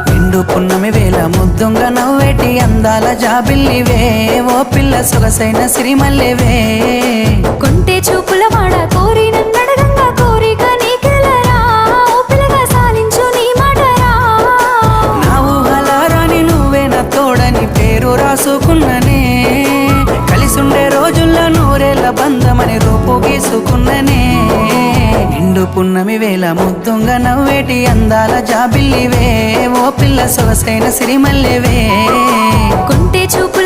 నిండు పున్నమి వేళ ముద్దుంగ నవ్వేటి అందాల జాబిల్లివే ఓ పిల్ల సొగసైన సిరిమల్లెవే కొంటే చూపుల వాడ కోరి నన్నడగంగా కోరిక నీకెలరా ఓ పిల్లగా సాలించు నీ మాటరా నా ఊహలారాని నువ్వే నా తోడని పేరు రాసుకున్ననే కలిసుండే రోజుల్లో నూరేళ్ల బంధమని రూపు గీసుకున్ననే నిండు పున్నమి వేళ ముద్దుంగ నవ్వేటి అందాల జాబిల్లివే ఓ పిల్ల సొగసైన సిరిమల్లెవే కొంటే చూపు